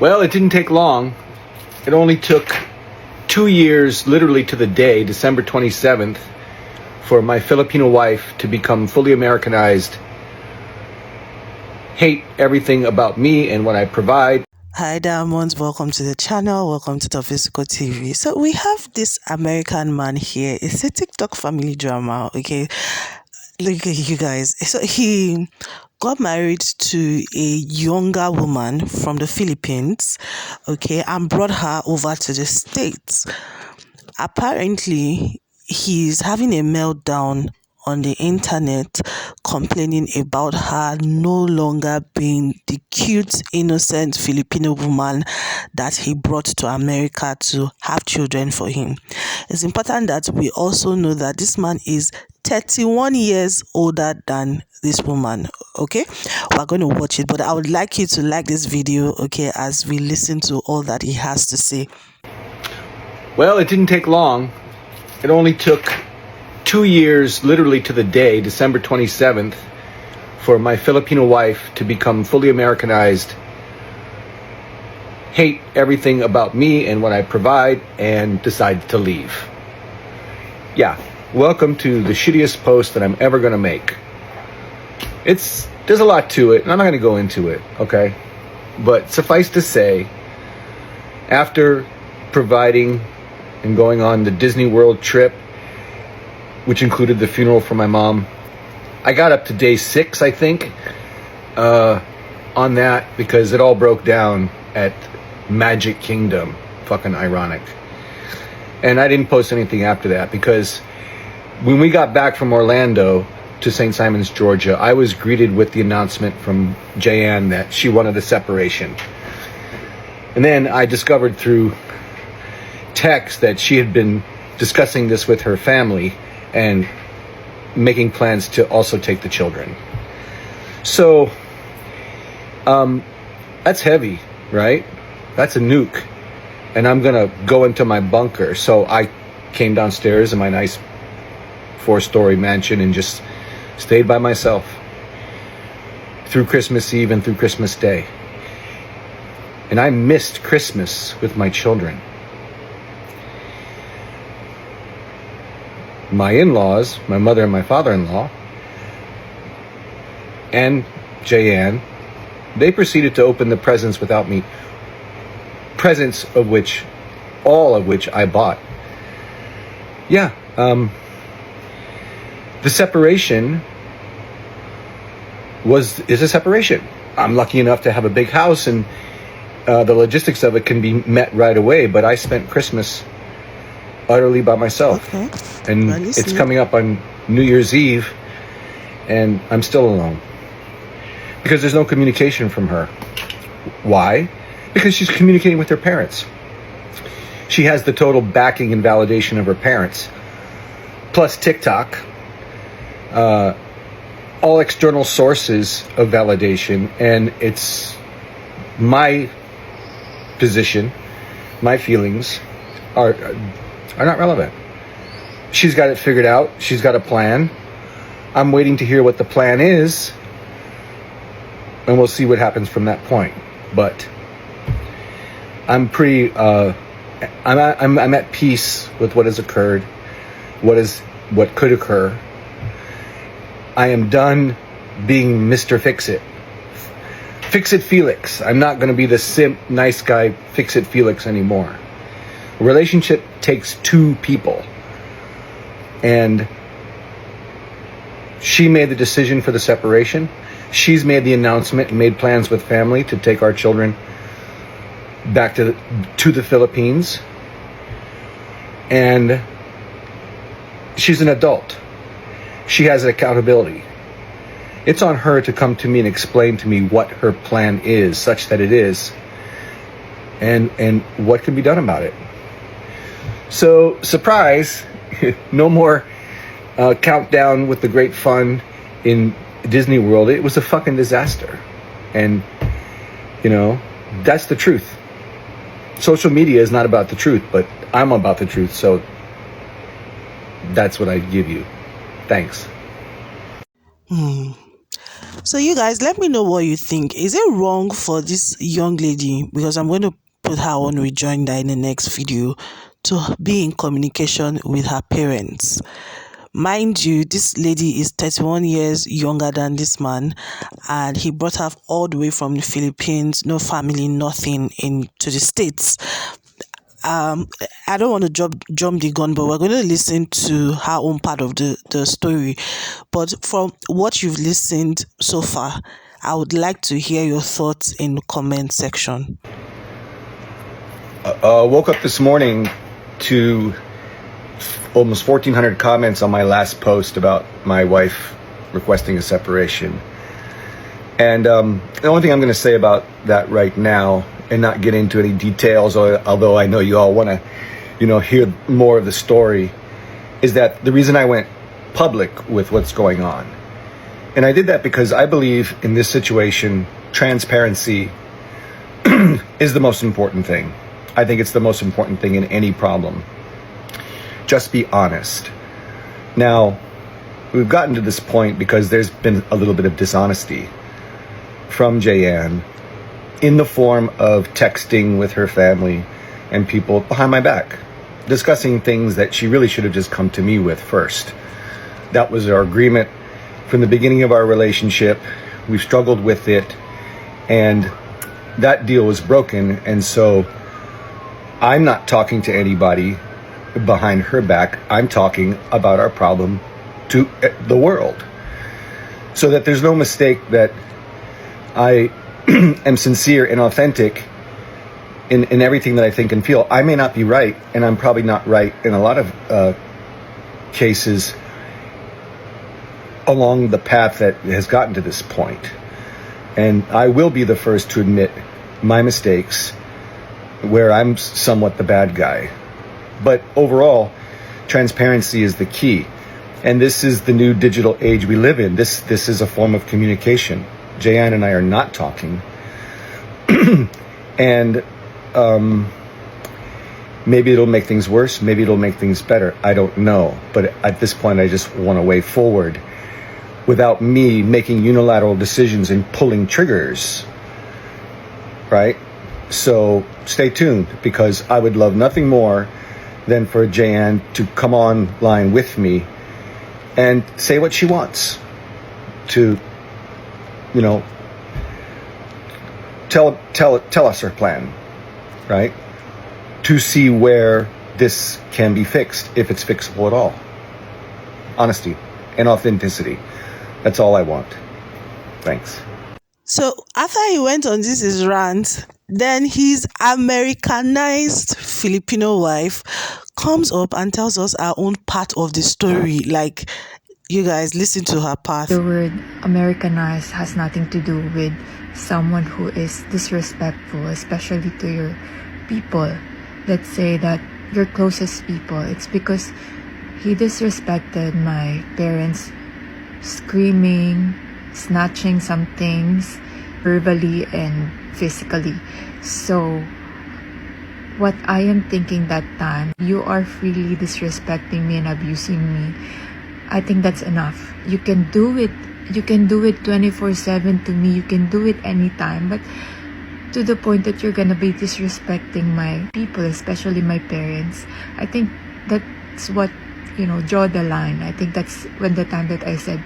Well, it didn't take long. It only took 2 years, literally to the day, December 27th, for my Filipino wife to become fully Americanized, hate everything about me and what I provide. Hi Diamonds, welcome to the channel, welcome to Top Physical TV. So we have this American man here. It's a TikTok family drama, okay? Look at you guys. So he got married to a younger woman from the Philippines, okay, and brought her over to the States. Apparently, he's having a meltdown on the internet, complaining about her no longer being the cute, innocent Filipino woman that he brought to America to have children for him. It's important that we also know that this man is 31 years older than this woman. Okay, we're going to watch it, but I would like you to like this video, okay, as we listen to all that he has to say. Well, it didn't take long. It only took 2 years, literally to the day, December 27th, for my Filipino wife to become fully Americanized, hate everything about me and what I provide, and decide to leave. Yeah, welcome to the shittiest post that I'm ever going to make. There's a lot to it, and I'm not going to go into it, okay? But suffice to say, after providing and going on the Disney World trip, which included the funeral for my mom, I got up to day 6, I think, on that, because it all broke down at Magic Kingdom. Fucking ironic. And I didn't post anything after that, because when we got back from Orlando to St. Simons, Georgia, I was greeted with the announcement from Jayanne that she wanted a separation. And then I discovered through text that she had been discussing this with her family and making plans to also take the children. So that's heavy, right? That's a nuke. And I'm gonna go into my bunker. So I came downstairs in my nice 4-story mansion and just stayed by myself through Christmas Eve and through Christmas Day. And I missed Christmas with my children. My in-laws, my mother and my father-in-law, and Jayanne, they proceeded to open the presents without me. Presents of which, all of which I bought. Yeah, the separation is a separation. I'm lucky enough to have a big house, and the logistics of it can be met right away, but I spent Christmas utterly by myself. Okay. And it's coming up on New Year's Eve, and I'm still alone. Because there's no communication from her. Why? Because she's communicating with her parents. She has the total backing and validation of her parents. Plus TikTok. All external sources of validation. And it's my position, my feelings are not relevant. She's got it figured out. She's got a plan. I'm waiting to hear what the plan is, and we'll see what happens from that point. But I'm pretty. I'm at peace with what has occurred, what could occur. I am done being Mr. Fix-It. Fix-It Felix. I'm not going to be the simp, nice guy, Fix-It Felix anymore. A relationship takes two people. And she made the decision for the separation. She's made the announcement and made plans with family to take our children back to the Philippines. And she's an adult. She has an accountability. It's on her to come to me and explain to me what her plan is, such that it is, and what can be done about it. So, surprise, no more countdown with the great fun in Disney World. It was a fucking disaster. And, that's the truth. Social media is not about the truth, but I'm about the truth, so that's what I give you. Thanks. So you guys, let me know what you think. Is it wrong for this young lady, because I'm going to put her on rejoinder in the next video, to be in communication with her parents? Mind you, this lady is 31 years younger than this man, and he brought her all the way from the Philippines, no family, nothing, into the States. I don't want to jump the gun, but we're going to listen to her own part of the story. But from what you've listened so far, I would like to hear your thoughts in the comment section. Woke up this morning to almost 1,400 comments on my last post about my wife requesting a separation. And the only thing I'm going to say about that right now, and not get into any details, although I know you all want to, hear more of the story, is that the reason I went public with what's going on. And I did that because I believe in this situation, transparency is the most important thing. I think it's the most important thing in any problem. Just be honest. Now, we've gotten to this point because there's been a little bit of dishonesty from Jayanne in the form of texting with her family and people behind my back, discussing things that she really should have just come to me with first. That was our agreement from the beginning of our relationship. We've struggled with it, and that deal was broken. And so I'm not talking to anybody behind her back. I'm talking about our problem to the world, so that there's no mistake that I am sincere and authentic in everything that I think and feel. I may not be right, and I'm probably not right in a lot of cases along the path that has gotten to this point. And I will be the first to admit my mistakes where I'm somewhat the bad guy. But overall, transparency is the key. And this is the new digital age we live in. This is a form of communication. Jayanne and I are not talking. And maybe it'll make things worse. Maybe it'll make things better. I don't know. But at this point, I just want a way forward without me making unilateral decisions and pulling triggers. Right? So stay tuned, because I would love nothing more than for Jayanne to come online with me and say what she wants, to tell us her plan, right? To see where this can be fixed, if it's fixable at all. Honesty and authenticity. That's all I want. Thanks. So after he went on his rant, then his Americanized Filipino wife comes up and tells us our own part of the story. Like, you guys, listen to her part. The word Americanized has nothing to do with someone who is disrespectful, especially to your people. Let's say that your closest people. It's because he disrespected my parents, screaming, snatching some things, verbally and physically. So what I am thinking that time, you are freely disrespecting me and abusing me. I think that's enough. You can do it 24/7 to me. You can do it anytime, but to the point that you're gonna be disrespecting my people, especially my parents, I think that's what, draw the line. I think that's when the time that I said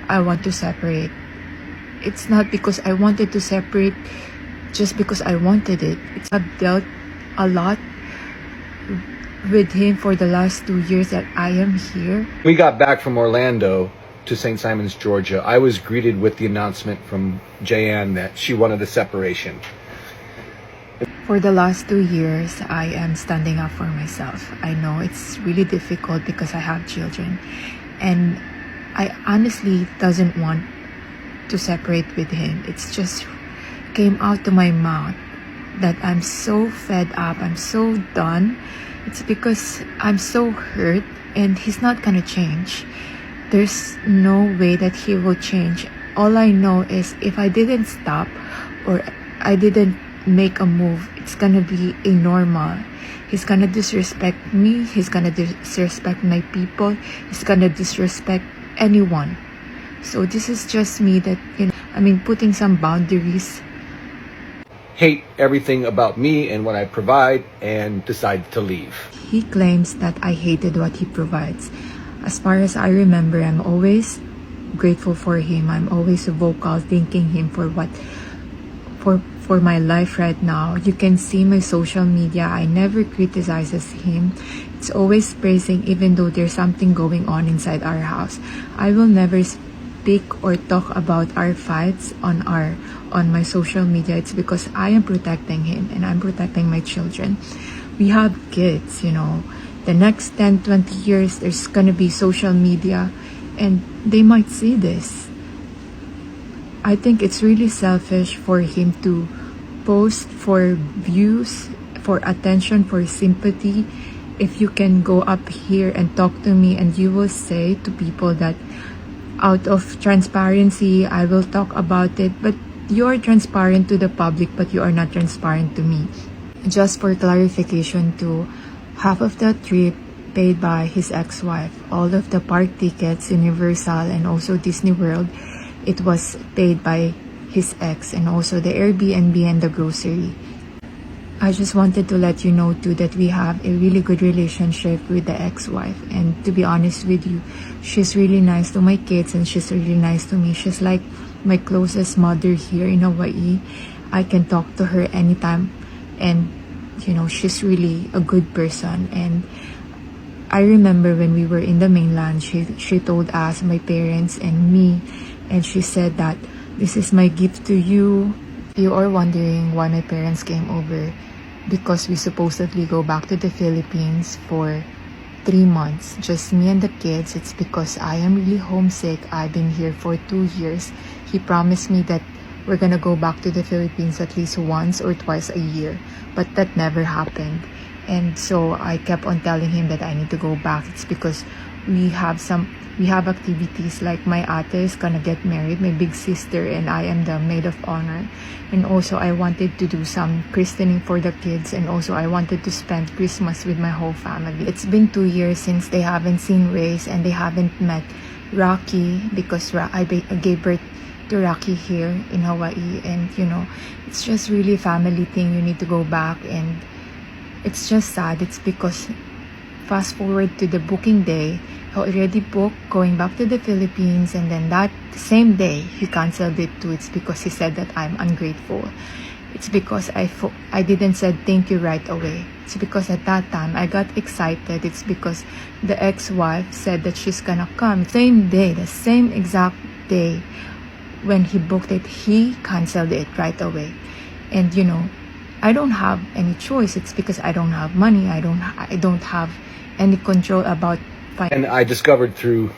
I want to separate. It's not because I wanted to separate just because I wanted it. I've dealt a lot with him for the last 2 years that I am here. We got back from Orlando to St. Simons, Georgia. I was greeted with the announcement from Jayanne that she wanted a separation. For the last 2 years, I am standing up for myself. I know it's really difficult because I have children, and I honestly doesn't want to separate with him. It's just came out to my mouth that I'm so fed up, I'm so done. It's because I'm so hurt, and he's not gonna change. There's no way that he will change. All I know is if I didn't stop or I didn't make a move, it's gonna be a normal. He's gonna disrespect me, he's gonna disrespect my people, he's gonna disrespect anyone. So this is just me that putting some boundaries. Hate everything about me and what I provide and decide to leave. He claims that I hated what he provides. As far as I remember, I'm always grateful for him. I'm always vocal, thanking him for my life right now. You can see my social media. I never criticizes him. It's always praising, even though there's something going on inside our house. I will never speak or talk about our fights on my social media. It's because I am protecting him and I'm protecting my children. We have kids, the next 10-20 years there's gonna be social media and they might see this. I think it's really selfish for him to post for views, for attention, for sympathy. If you can go up here and talk to me and you will say to people that out of transparency I will talk about it, but you are transparent to the public but you are not transparent to me. Just for clarification too, half of the trip paid by his ex-wife, all of the park tickets, Universal and also Disney World, it was paid by his ex, and also the Airbnb and the grocery. I just wanted to let you know too that we have a really good relationship with the ex-wife, and to be honest with you, she's really nice to my kids and she's really nice to me. She's like my closest mother here in Hawaii. I can talk to her anytime, and she's really a good person. And I remember when we were in the mainland, she told us, my parents and me, and she said that this is my gift to you. You are wondering why my parents came over, because we supposedly go back to the Philippines for 3 months, just me and the kids. It's because I am really homesick. I've been here for 2 years. He promised me that we're gonna go back to the Philippines at least once or twice a year, but that never happened. And so I kept on telling him that I need to go back. It's because we have activities, like my ate is gonna get married, my big sister, and I am the maid of honor. And also I wanted to do some christening for the kids, and also I wanted to spend Christmas with my whole family. It's been 2 years since they haven't seen Race and they haven't met Rocky, because I gave birth to Rocky here in Hawaii. And it's just really a family thing. You need to go back, and it's just sad. It's because fast forward to the booking day, he already booked going back to the Philippines, and then that same day he canceled it too. It's because he said that I'm ungrateful. It's because I didn't said thank you right away. It's because at that time I got excited. It's because the ex-wife said that she's gonna come. Same day, the same exact day when he booked it, he canceled it right away. And I don't have any choice. It's because I don't have money. I don't have any control about finance. And I discovered through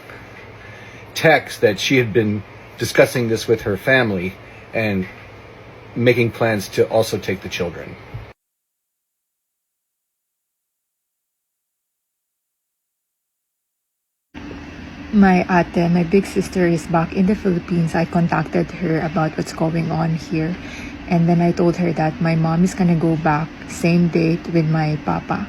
text that she had been discussing this with her family and making plans to also take the children. My ate, my big sister, is back in the Philippines. I contacted her about what's going on here. And then I told her that my mom is gonna go back same date with my papa.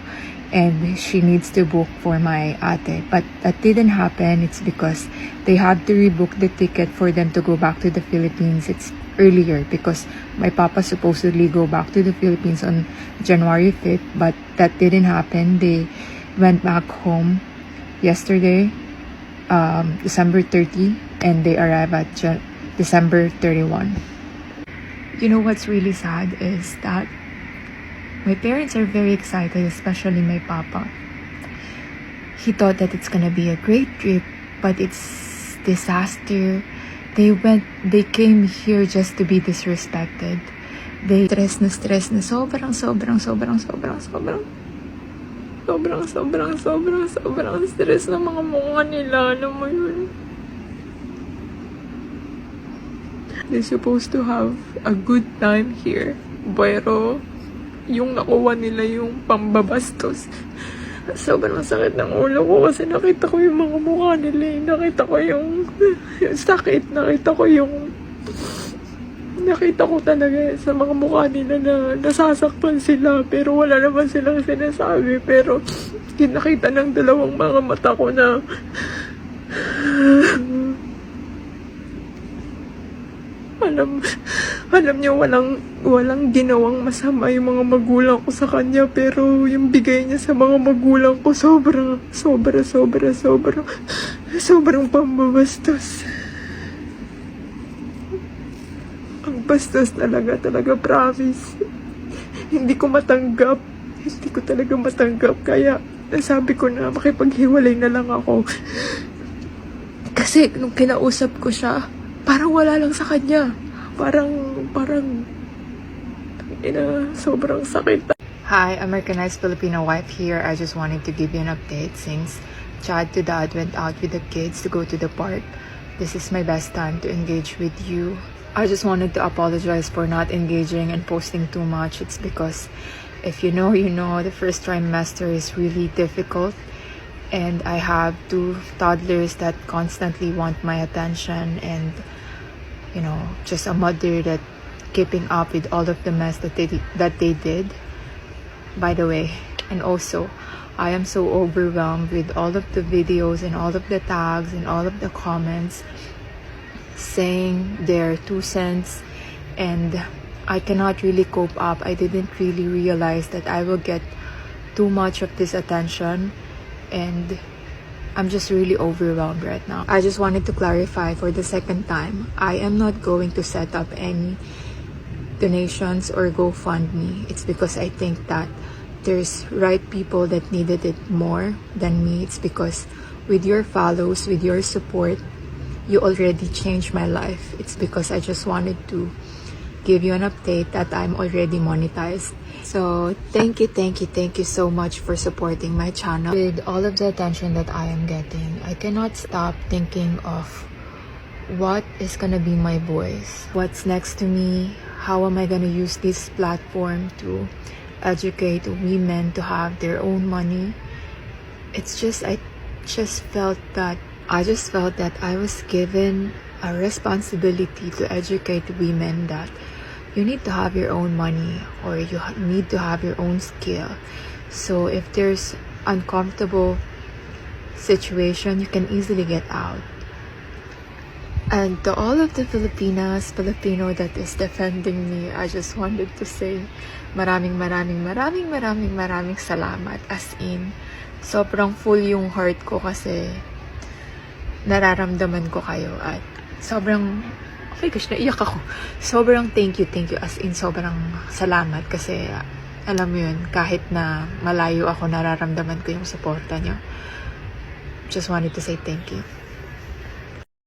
And she needs to book for my ate. But that didn't happen. It's because they had to rebook the ticket for them to go back to the Philippines. It's earlier because my papa supposedly go back to the Philippines on January 5th. But that didn't happen. They went back home yesterday, December 30, and they arrive at December 31. What's really sad is that my parents are very excited, especially my papa. He thought that it's gonna be a great trip, but it's disaster. They came here just to be disrespected. They stress na sobrang stress na mga mukha nila, alam mo yun. They're supposed to have a good time here, pero yung nakuha nila yung pambabastos. Sobrang sakit ng ulo ko kasi nakita ko yung mga mukha nila. Nakita ko yung sakit. Nakita ko talaga sa mga mukha nila na nasasaktan sila, pero wala naman silang sinasabi. Pero nakita ng dalawang mga mata ko na Alam niyo, walang ginawang masama yung mga magulang ko sa kanya, pero yung bigay niya sa mga magulang ko sobrang pambabastos. Ang bastos talaga, promise. Hindi ko talaga matanggap, kaya nasabi ko na makipaghiwalay na lang ako. Kasi nung kinausap ko siya, parang wala lang sa kanya. Parang, sobrang sakit. Hi, Americanized Filipino wife here. I just wanted to give you an update since Chad to Dad went out with the kids to go to the park. This is my best time to engage with you. I just wanted to apologize for not engaging and posting too much. It's because if you know, the first trimester is really difficult. And I have 2 toddlers that constantly want my attention, and just a mother that keeping up with all of the mess that they did, by the way. And also, I am so overwhelmed with all of the videos and all of the tags and all of the comments saying their 2 cents, and I cannot really cope up. I didn't really realize that I will get too much of this attention, and I'm just really overwhelmed right now. I just wanted to clarify for the second time, I am not going to set up any donations or GoFundMe. It's because I think that there's right people that needed it more than me. It's because with your follows, with your support, you already changed my life. It's because I just wanted to give you an update that I'm already monetized. So thank you so much for supporting my channel. With all of the attention that I am getting, I cannot stop thinking of what is gonna be my voice, what's next to me, how am I gonna use this platform to educate women to have their own money. I just felt that I was given a responsibility to educate women that you need to have your own money, or you need to have your own skill. So if there's uncomfortable situation, you can easily get out. And to all of the Filipino that is defending me, I just wanted to say maraming salamat. As in, sobrang full yung heart ko kasi nararamdaman ko kayo, at sobrang, oh my gosh, naiyak ako. Sobrang thank you, as in sobrang salamat, kasi alam mo yun, kahit na malayo ako, nararamdaman ko yung suporta nyo. Just wanted to say thank you.